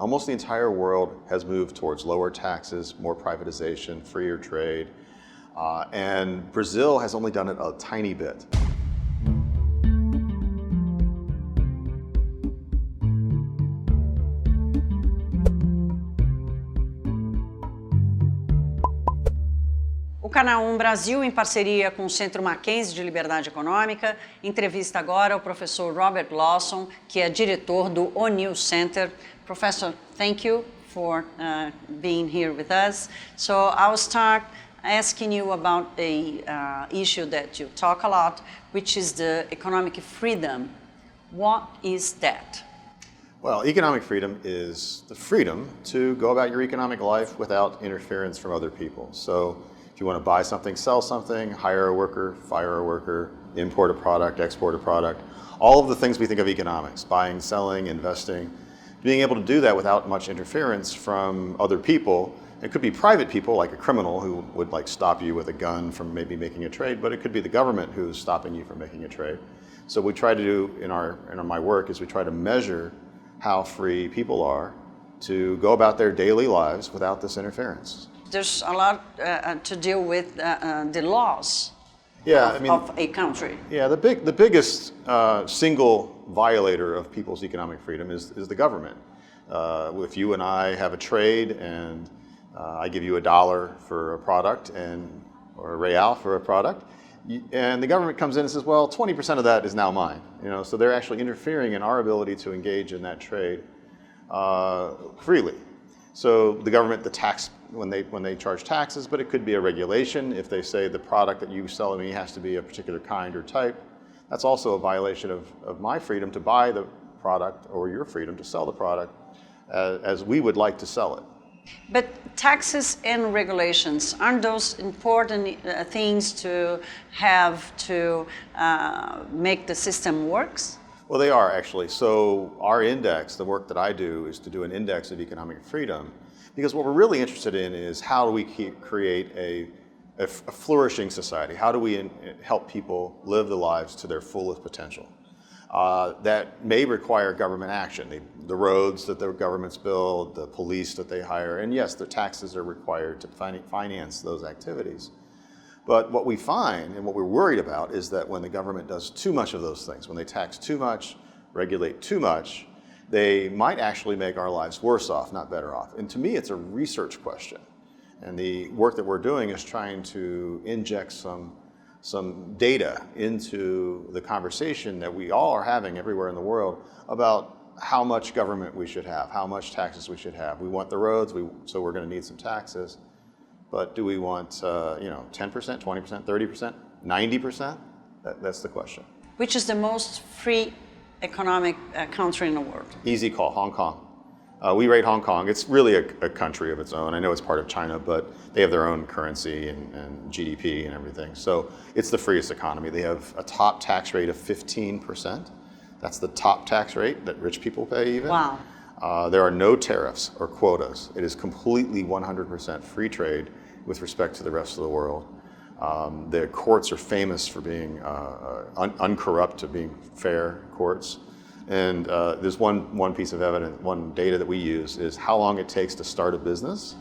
Almost the entire world has moved towards lower taxes, more privatization, freer trade, and Brazil has only done it a tiny bit. O Canal Brasil, em parceria com o Centro Mackenzie de Liberdade Econômica, entrevista agora o professor Robert Lawson, que é diretor do O'Neill Center. Professor, thank you for being here with us. So I'll start asking you about a issue that you talk a lot, which is the economic freedom. What is that? Well, economic freedom is the freedom to go about your economic life without interference from other people. So if you want to buy something, sell something, hire a worker, fire a worker, import a product, export a product, all of the things we think of economics, buying, selling, investing, being able to do that without much interference from other people. It could be private people, like a criminal who would stop you with a gun from maybe making a trade, but it could be the government who's stopping you from making a trade. So what we try to do in my work is we try to measure how free people are to go about their daily lives without this interference. There's a lot to deal with the laws of a country. Yeah, the biggest single violator of people's economic freedom is the government. If you and I have a trade and I give you $1 for a product or a real for a product, and the government comes in and says, well, 20% of that is now mine. So they're actually interfering in our ability to engage in that trade freely. So the government, the tax, when they charge taxes, but it could be a regulation. If they say the product that you sell to me has to be a particular kind or type, that's also a violation of my freedom to buy the product or your freedom to sell the product as we would like to sell it. But taxes and regulations, aren't those important things to have to make the system works? Well, they are actually. So our index, the work that I do, is to do an index of economic freedom, because what we're really interested in is how do we create a flourishing society? How do we help people live their lives to their fullest potential? That may require government action. The roads that the governments build, the police that they hire, and yes, the taxes are required to finance those activities. But what we find and what we're worried about is that when the government does too much of those things, when they tax too much, regulate too much, they might actually make our lives worse off, not better off. And to me, it's a research question. And the work that we're doing is trying to inject some data into the conversation that we all are having everywhere in the world about how much government we should have, how much taxes we should have. We want the roads, so we're going to need some taxes. But do we want 10%, 20%, 30%, 90%? That's the question. Which is the most free economic country in the world? Easy call, Hong Kong. We rate Hong Kong. It's really a country of its own. I know it's part of China, but they have their own currency and GDP and everything. So it's the freest economy. They have a top tax rate of 15%. That's the top tax rate that rich people pay even. Wow. There are no tariffs or quotas. It is completely 100% free trade with respect to the rest of the world. The courts are famous for being uncorrupt, to being fair courts. And there's one piece of evidence, one data that we use is how long it takes to start a business.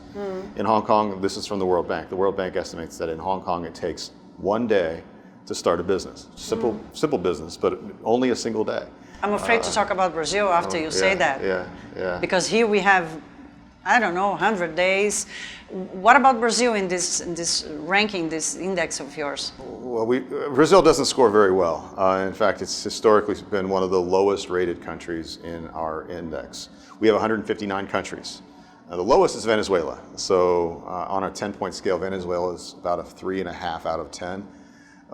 In Hong Kong, this is from the World Bank. The World Bank estimates that in Hong Kong it takes 1 day to start a business. Simple business, but only a single day. I'm afraid to talk about Brazil after you say that. Yeah. Because here we have, I don't know, 100 days. What about Brazil in this ranking, this index of yours? Well, Brazil doesn't score very well. In fact, it's historically been one of the lowest rated countries in our index. We have 159 countries. The lowest is Venezuela. So on a 10-point scale, Venezuela is about a 3.5 out of 10.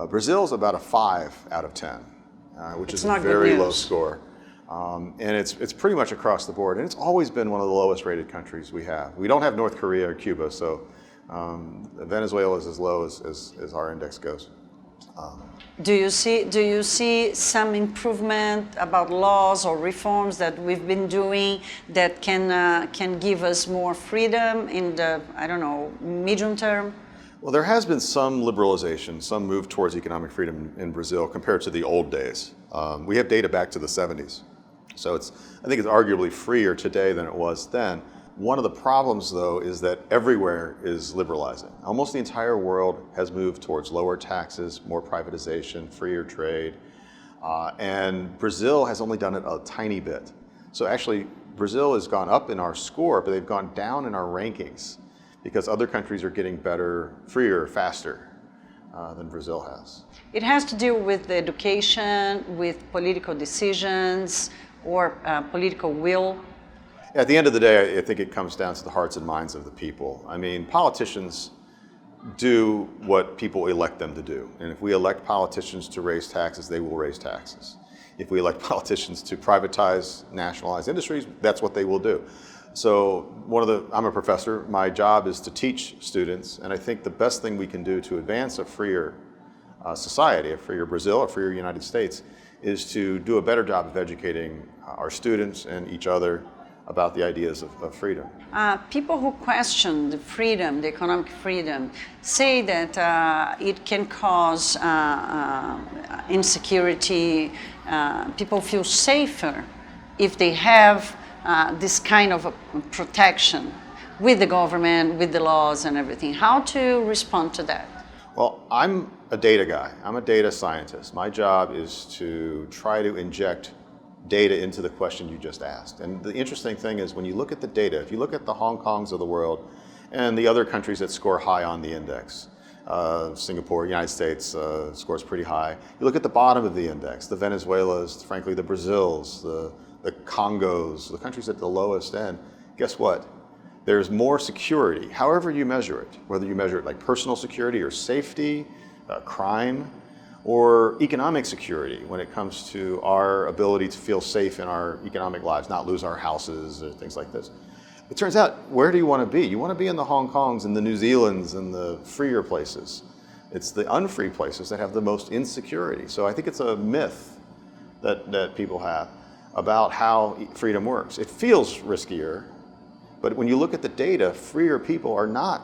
Brazil is about a 5 out of 10, which is a very low score. And it's pretty much across the board. And it's always been one of the lowest rated countries we have. We don't have North Korea or Cuba, so Venezuela is as low as our index goes. Do you see some improvement about laws or reforms that we've been doing that can give us more freedom in the, I don't know, medium term? Well, there has been some liberalization, some move towards economic freedom in Brazil compared to the old days. We have data back to the 70s. So I think it's arguably freer today than it was then. One of the problems, though, is that everywhere is liberalizing. Almost the entire world has moved towards lower taxes, more privatization, freer trade, and Brazil has only done it a tiny bit. So actually, Brazil has gone up in our score, but they've gone down in our rankings because other countries are getting better, freer, faster than Brazil has. It has to do with the education, with political decisions, or political will. At the end of the day, I think it comes down to the hearts and minds of the people. I mean, politicians do what people elect them to do. And if we elect politicians to raise taxes, they will raise taxes. If we elect politicians to privatize, nationalize industries, that's what they will do. So I'm a professor. My job is to teach students, and I think the best thing we can do to advance a freer society, a freer Brazil, a freer United States, is to do a better job of educating our students and each other about the ideas of freedom. People who question the freedom, the economic freedom, say that it can cause insecurity. People feel safer if they have this kind of a protection with the government, with the laws and everything. How to respond to that? Well, I'm a data guy. I'm a data scientist. My job is to try to inject data into the question you just asked. And the interesting thing is when you look at the data, if you look at the Hong Kongs of the world and the other countries that score high on the index, Singapore, United States scores pretty high. You look at the bottom of the index, the Venezuelas, frankly, the Brazils, the Congos, the countries at the lowest end, guess what? There's more security, however you measure it, whether you measure it like personal security or safety, crime, or economic security when it comes to our ability to feel safe in our economic lives, not lose our houses or things like this. It turns out, where do you want to be? You want to be in the Hong Kongs and the New Zealands and the freer places. It's the unfree places that have the most insecurity. So I think it's a myth that people have about how freedom works. It feels riskier, but when you look at the data, freer people are not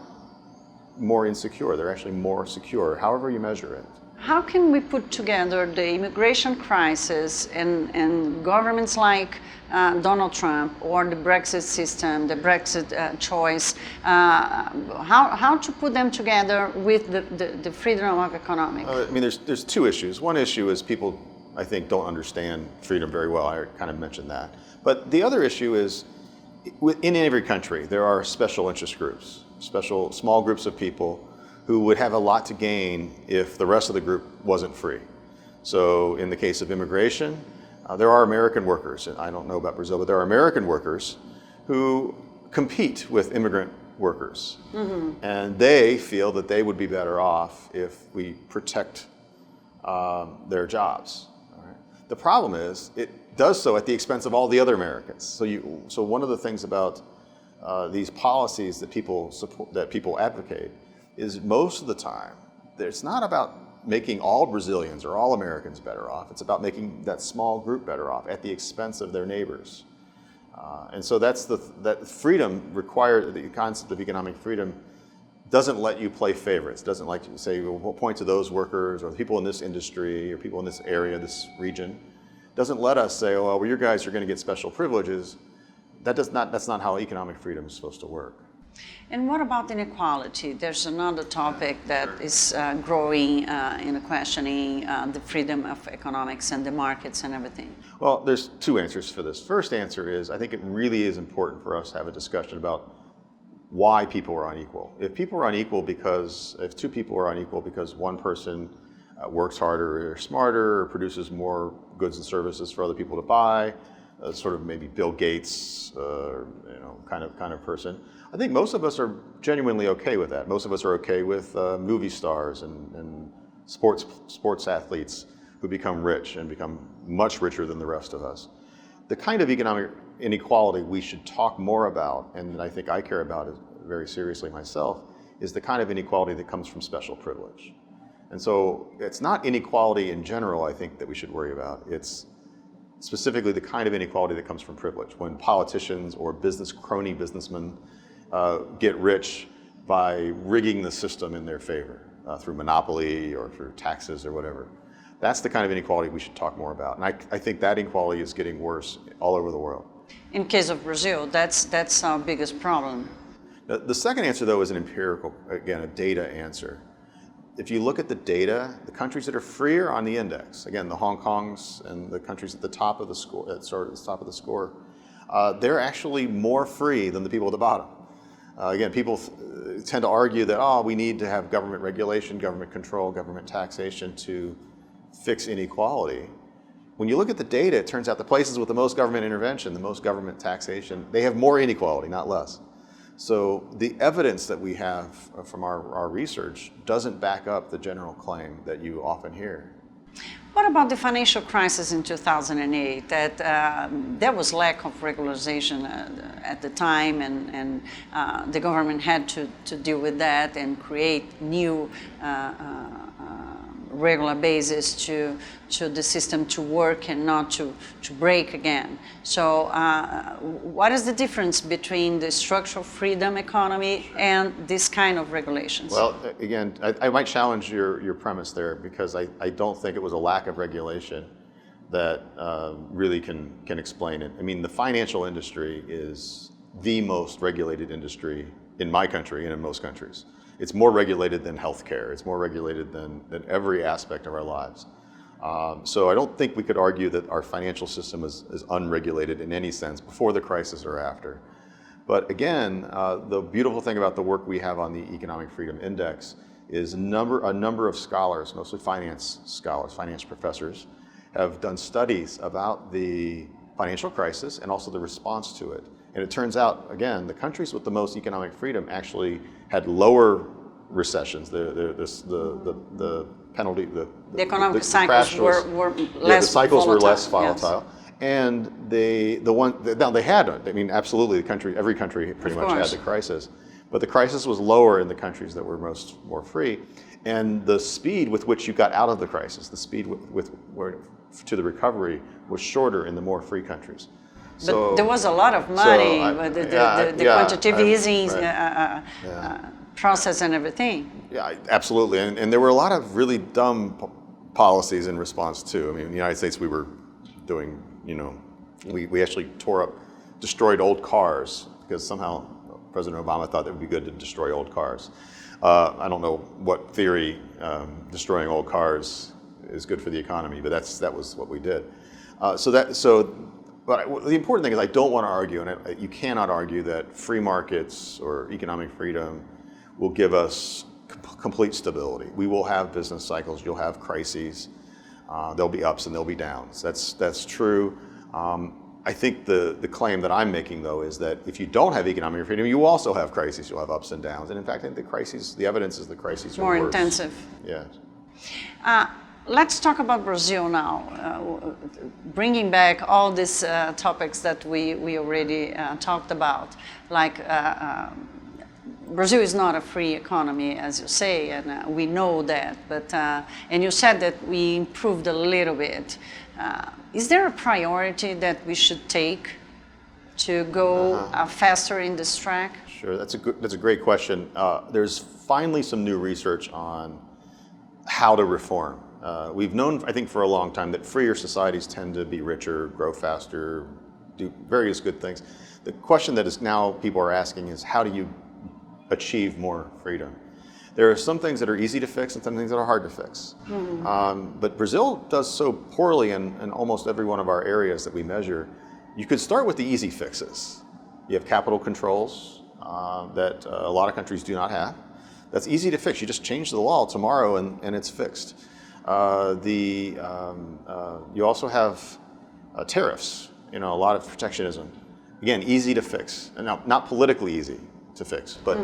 more insecure. They're actually more secure, however you measure it. How can we put together the immigration crisis and governments like Donald Trump or the Brexit system, the Brexit choice, how to put them together with the freedom of economic? I mean, there's two issues. One issue is people, I think, don't understand freedom very well. I kind of mentioned that. But the other issue is, in every country, there are special interest groups, special small groups of people who would have a lot to gain if the rest of the group wasn't free. So in the case of immigration, there are American workers, and I don't know about Brazil, but there are American workers who compete with immigrant workers. Mm-hmm. And they feel that they would be better off if we protect their jobs. All right. The problem is it does so at the expense of all the other Americans. So one of the things about these policies that people support, that people advocate, is most of the time, it's not about making all Brazilians or all Americans better off. It's about making that small group better off at the expense of their neighbors. And so that freedom required, the concept of economic freedom doesn't let you play favorites. Doesn't like to say, well, we'll point to those workers or the people in this industry or people in this area, this region. Doesn't let us say, oh, well, you guys are going to get special privileges. That's not how economic freedom is supposed to work. And what about inequality? There's another topic that is growing in questioning the freedom of economics and the markets and everything. Well, there's two answers for this. First answer is, I think it really is important for us to have a discussion about why people are unequal. If two people are unequal because one person works harder or smarter or produces more goods and services for other people to buy, sort of maybe Bill Gates, kind of person. I think most of us are genuinely okay with that. Most of us are okay with movie stars and sports athletes who become rich and become much richer than the rest of us. The kind of economic inequality we should talk more about, and that I think I care about it very seriously myself, is the kind of inequality that comes from special privilege. And so it's not inequality in general, I think, that we should worry about. It's specifically the kind of inequality that comes from privilege. When politicians or crony businessmen get rich by rigging the system in their favor through monopoly or through taxes or whatever. That's the kind of inequality we should talk more about. And I think that inequality is getting worse all over the world. In case of Brazil, that's our biggest problem. The second answer, though, is an empirical, again, a data answer. If you look at the data, the countries that are freer on the index, again, the Hong Kongs and the countries at the top of the score, they're actually more free than the people at the bottom. Again, people tend to argue that, oh, we need to have government regulation, government control, government taxation to fix inequality. When you look at the data, it turns out the places with the most government intervention, the most government taxation, they have more inequality, not less. So the evidence that we have from our research doesn't back up the general claim that you often hear. What about the financial crisis in 2008? That there was lack of regularization at the time, and the government had to deal with that and create new regular basis to the system to work and not to break again. So what is the difference between the structural freedom economy and this kind of regulations? Well, again, I might challenge your premise there, because I don't think it was a lack of regulation that really can explain it. I mean, the financial industry is the most regulated industry in my country and in most countries. It's more regulated than healthcare. It's more regulated than every aspect of our lives. So I don't think we could argue that our financial system is unregulated in any sense before the crisis or after. But again, the beautiful thing about the work we have on the Economic Freedom Index is a number of scholars, mostly finance scholars, finance professors, have done studies about the financial crisis and also the response to it. And it turns out, again, the countries with the most economic freedom actually had lower recessions. The penalty, the economic cycles were less the cycles volatile. were less volatile. Yes. And they had, I mean, absolutely, every country pretty much had the crisis. But the crisis was lower in the countries that were more free. And the speed with which you got out of the crisis, the speed to the recovery, was shorter in the more free countries. But there was a lot of money, the quantitative easing process and everything. Yeah, absolutely. And there were a lot of really dumb policies in response too. I mean, in the United States, we were doing, we actually destroyed old cars, because somehow President Obama thought that it would be good to destroy old cars. I don't know what theory destroying old cars is good for the economy, but that was what we did. But the important thing is, I don't want to argue, and you cannot argue that free markets or economic freedom will give us complete stability. We will have business cycles, you'll have crises, there'll be ups and there'll be downs. That's true. I think the claim that I'm making, though, is that if you don't have economic freedom, you also have crises, you'll have ups and downs. And in fact, I think the evidence is the crises are more worse. intensive. Yes. Let's talk about Brazil now, bringing back all these topics that we already talked about. Like Brazil is not a free economy, as you say, and we know that. But and you said that we improved a little bit. Is there a priority that we should take to go faster in this track? Sure, that's a great question. There's finally some new research on how to reform. We've known, I think, for a long time that freer societies tend to be richer, grow faster, do various good things. The question that is now people are asking is, how do you achieve more freedom? There are some things that are easy to fix and some things that are hard to fix. Mm-hmm. But Brazil does so poorly in almost every one of our areas that we measure. You could start with the easy fixes. You have capital controls that a lot of countries do not have. That's easy to fix. You just change the law tomorrow and it's fixed. You also have tariffs, a lot of protectionism. Again, easy to fix, and not politically easy to fix, but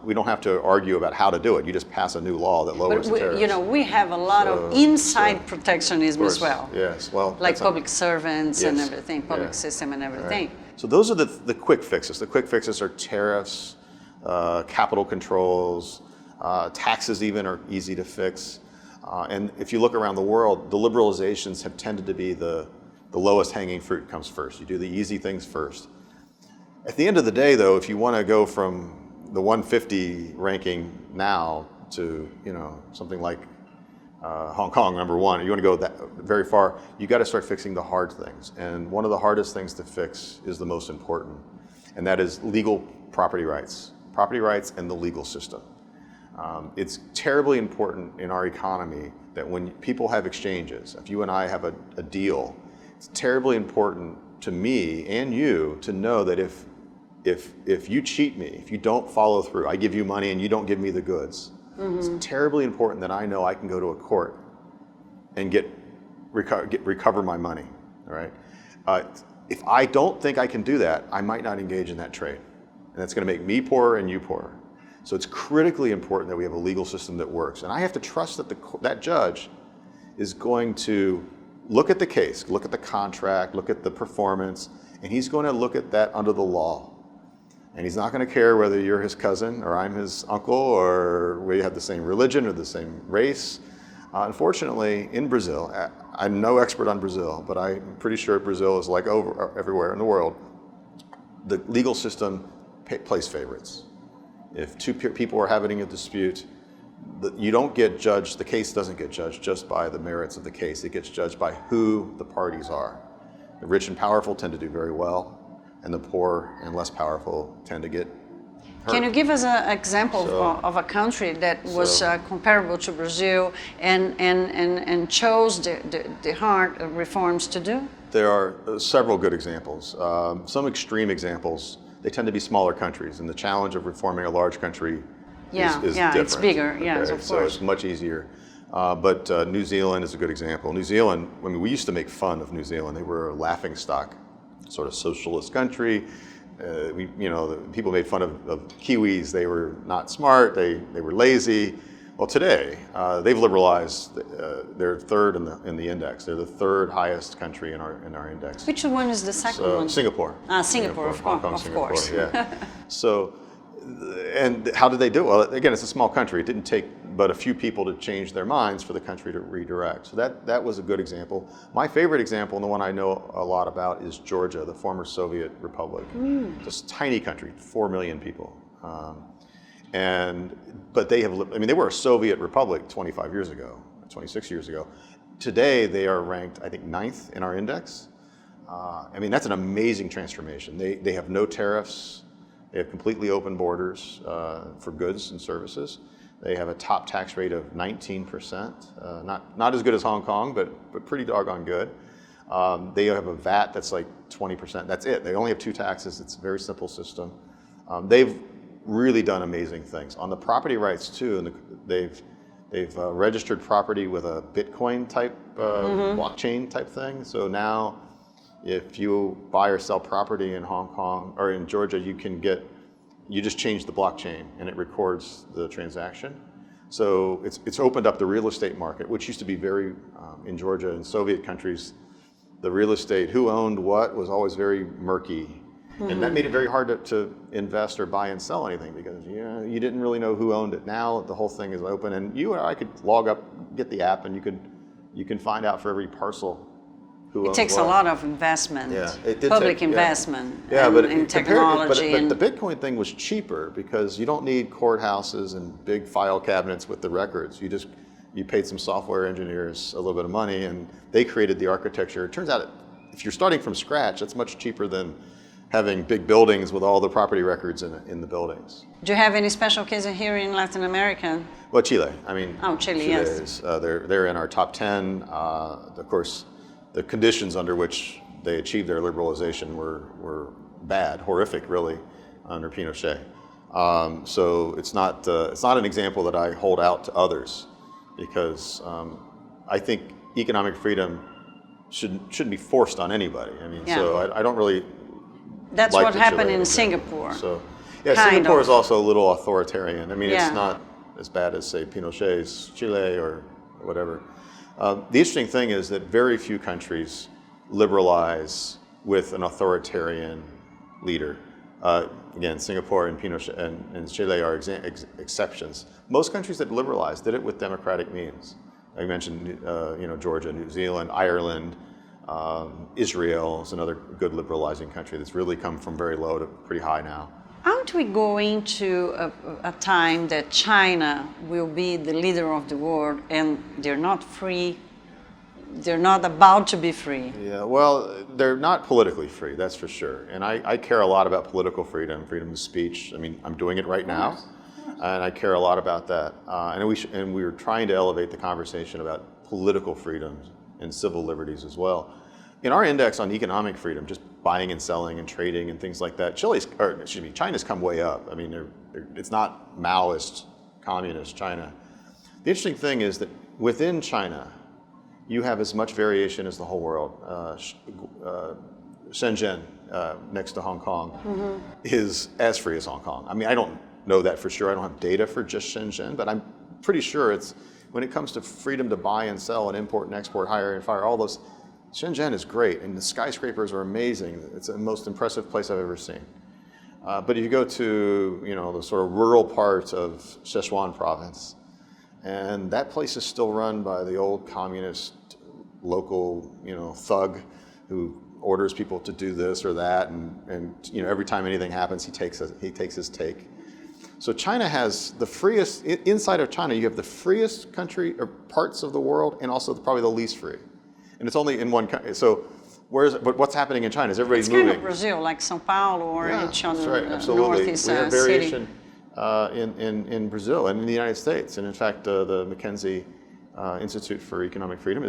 we don't have to argue about how to do it. You just pass a new law that lowers the tariffs. We have a lot of inside protectionism as well. Yes, well, like public servants and everything, public system and everything. Right. So those are the quick fixes. The quick fixes are tariffs, capital controls. Taxes even are easy to fix. And if you look around the world, the liberalizations have tended to be the lowest hanging fruit comes first. You do the easy things first. At the end of the day, though, if you want to go from the 150 ranking now to something like Hong Kong, number one. You want to go that very far, you got to start fixing the hard things. And one of the hardest things to fix is the most important, and that is legal property rights and the legal system. It's terribly important in our economy that when people have exchanges, if you and I have a deal, it's terribly important to me and you to know that if you cheat me, if you don't follow through, I give you money and you don't give me the goods, it's terribly important that I know I can go to a court and recover my money, all right? If I don't think I can do that, I might not engage in that trade. And that's going to make me poorer and you poorer. So it's critically important that we have a legal system that works. And I have to trust that that judge is going to look at the case, look at the contract, look at the performance, and he's going to look at that under the law. And he's not going to care whether you're his cousin or I'm his uncle or we have the same religion or the same race. Unfortunately, in Brazil, I'm no expert on Brazil, but I'm pretty sure Brazil is like everywhere in the world. The legal system plays favorites. If two people are having a dispute, you don't get judged, the case doesn't get judged just by the merits of the case. It gets judged by who the parties are. The rich and powerful tend to do very well, and the poor and less powerful tend to get hurt. Can you give us an example of a country that was comparable to Brazil and chose the hard reforms to do? There are several good examples. Some extreme examples, they tend to be smaller countries, and the challenge of reforming a large country is different. It's bigger, yes, of course. So it's much easier. But New Zealand is a good example. New Zealand, I mean, we used to make fun of New Zealand. They were a laughingstock, sort of socialist country. People made fun of Kiwis. They were not smart. They were lazy. Well, today they've liberalized. They're third in the index. They're the third highest country in our index. Which one is the second one? Singapore. Singapore, of course. Yeah. So, and how did they do it? Well, again, it's a small country. It didn't take but a few people to change their minds for the country to redirect. So that was a good example. My favorite example, and the one I know a lot about, is Georgia, the former Soviet republic. Just a tiny country, 4 million people. But they were a Soviet republic 25 years ago, 26 years ago. Today, they are ranked, I think, 9th in our index. That's an amazing transformation. They have no tariffs. They have completely open borders for goods and services. They have a top tax rate of 19%. Not as good as Hong Kong, but pretty doggone good. They have a VAT that's like 20%. That's it. They only have 2 taxes. It's a very simple system. They've really done amazing things. On the property rights too, and they've registered property with a Bitcoin type blockchain type thing. So now if you buy or sell property in Hong Kong or in Georgia, you just change the blockchain and it records the transaction. So it's opened up the real estate market, which used to be very, in Georgia and Soviet countries, the real estate, who owned what, was always very murky. And that made it very hard to invest or buy and sell anything because you didn't really know who owned it. Now the whole thing is open, and you or I could log up, get the app, and you can find out for every parcel who owns what. It takes a lot of investment, public investment in technology. But the Bitcoin thing was cheaper because you don't need courthouses and big file cabinets with the records. You paid some software engineers a little bit of money, and they created the architecture. It turns out if you're starting from scratch, that's much cheaper than having big buildings with all the property records in the buildings. Do you have any special cases here in Latin America? Well, Chile. Chile, yes. They're in our top 10. Of course, the conditions under which they achieved their liberalization were bad, horrific, really, under Pinochet. So it's not an example that I hold out to others, because I think economic freedom shouldn't be forced on anybody. So I don't really. That's like what happened in example. Singapore. So, Singapore is also a little authoritarian. It's not as bad as, say, Pinochet's Chile or whatever. The interesting thing is that very few countries liberalize with an authoritarian leader. Again, Singapore and Pinochet and Chile are exceptions. Most countries that liberalized did it with democratic means. I mentioned Georgia, New Zealand, Ireland. Israel is another good liberalizing country that's really come from very low to pretty high now. How aren't we going to a time that China will be the leader of the world and they're not free? They're not about to be free. Yeah, well, they're not politically free, that's for sure. And I care a lot about political freedom, freedom of speech. I mean, I'm doing it right now, and I care a lot about that. And we were trying to elevate the conversation about political freedoms and civil liberties as well. In our index on economic freedom, just buying and selling and trading and things like that, China's come way up. I mean, it's not Maoist, communist China. The interesting thing is that within China, you have as much variation as the whole world. Shenzhen, next to Hong Kong, is as free as Hong Kong. I mean, I don't know that for sure. I don't have data for just Shenzhen, but I'm pretty sure when it comes to freedom to buy and sell and import and export, hire and fire, all those, Shenzhen is great, and the skyscrapers are amazing. It's the most impressive place I've ever seen. But if you go to, the sort of rural parts of Sichuan province, and that place is still run by the old communist local, thug who orders people to do this or that, and every time anything happens, he takes his take. So China has the freest, inside of China, you have the freest country or parts of the world, and also probably the least free. And it's only in one country. So but what's happening in China is everybody's moving. It's kind of Brazil, like São Paulo or each other right, absolutely. northeast we have city. variation in Brazil and in the United States. And in fact, the McKinsey Institute for Economic Freedom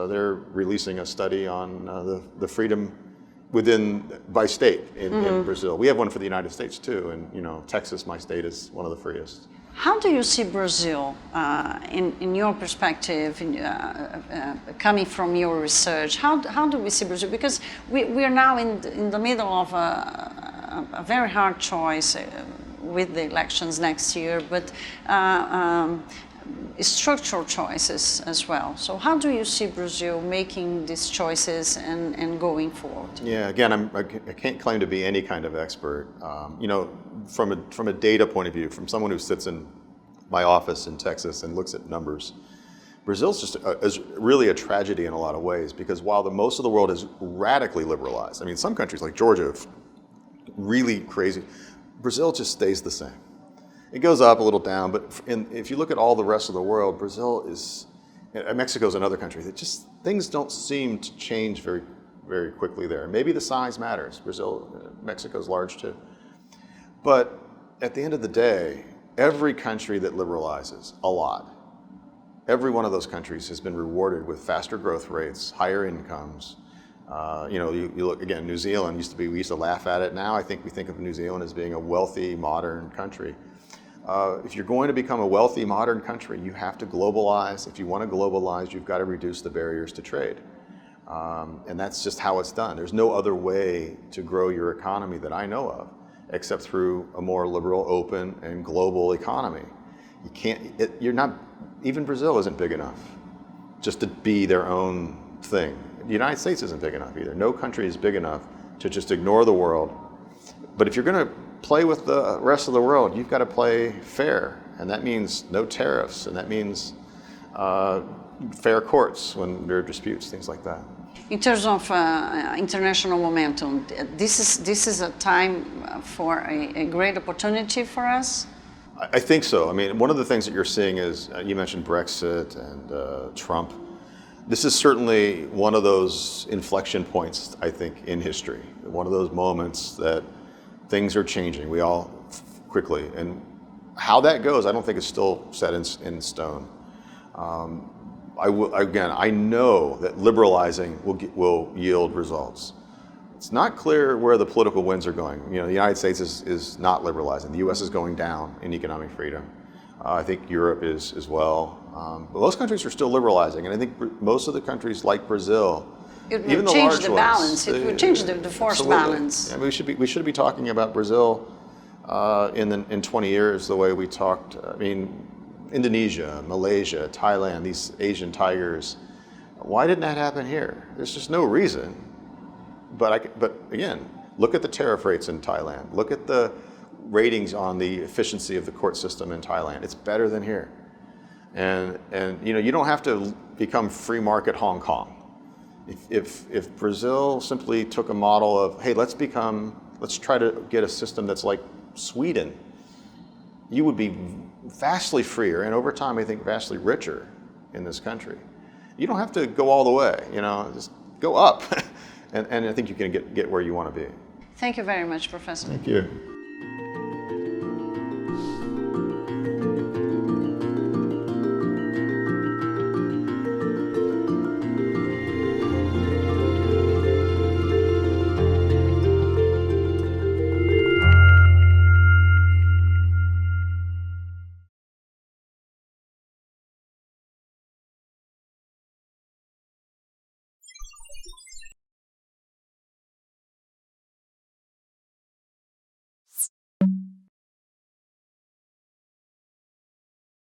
they're releasing a study on the freedom by state in Brazil. We have one for the United States too, and Texas, my state, is one of the freest. How do you see Brazil in your perspective, coming from your research? How do we see Brazil? Because we are now in the middle of a very hard choice with the elections next year, but structural choices as well. So how do you see Brazil making these choices and going forward? Yeah, again, I can't claim to be any kind of expert. From a data point of view, from someone who sits in my office in Texas and looks at numbers, Brazil's is really a tragedy in a lot of ways, because while most of the world is radically liberalized, I mean, some countries like Georgia, really crazy, Brazil just stays the same. It goes up a little down, but if you look at all the rest of the world, Mexico's another country that just, things don't seem to change very, very quickly there. Maybe the size matters. Mexico's large too. But at the end of the day, every country that liberalizes a lot, every one of those countries has been rewarded with faster growth rates, higher incomes. You look again, New Zealand we used to laugh at it. Now I think we think of New Zealand as being a wealthy, modern country. If you're going to become a wealthy, modern country, you have to globalize. If you want to globalize, you've got to reduce the barriers to trade. And that's just how it's done. There's no other way to grow your economy that I know of, except through a more liberal, open, and global economy. Even Brazil isn't big enough just to be their own thing. The United States isn't big enough either. No country is big enough to just ignore the world. But if you're going to play with the rest of the world, you've got to play fair. And that means no tariffs, and that means fair courts when there are disputes, things like that. In terms of international momentum, this is a time for a great opportunity for us? I think so. I mean, one of the things that you're seeing is, you mentioned Brexit and Trump. This is certainly one of those inflection points, I think, in history. One of those moments that things are changing, quickly. And how that goes, I don't think it's still set in stone. I know that liberalizing will yield results. It's not clear where the political winds are going. The United States is not liberalizing. The U.S. is going down in economic freedom. I think Europe is as well. But most countries are still liberalizing, and I think most of the countries like Brazil, it even will the change large the ones, balance. It will change the force absolutely. balance. And we should be talking about Brazil in 20 years the way we talked. I mean, Indonesia, Malaysia, Thailand, these Asian tigers. Why didn't that happen here? There's just no reason. But again, look at the tariff rates in Thailand. Look at the ratings on the efficiency of the court system in Thailand. It's better than here. And you don't have to become free market Hong Kong. If Brazil simply took a model of, hey, let's try to get a system that's like Sweden, you would be vastly freer and over time I think vastly richer in this country. You don't have to go all the way, just go up and I think you can get where you want to be. Thank you very much, Professor. Thank you.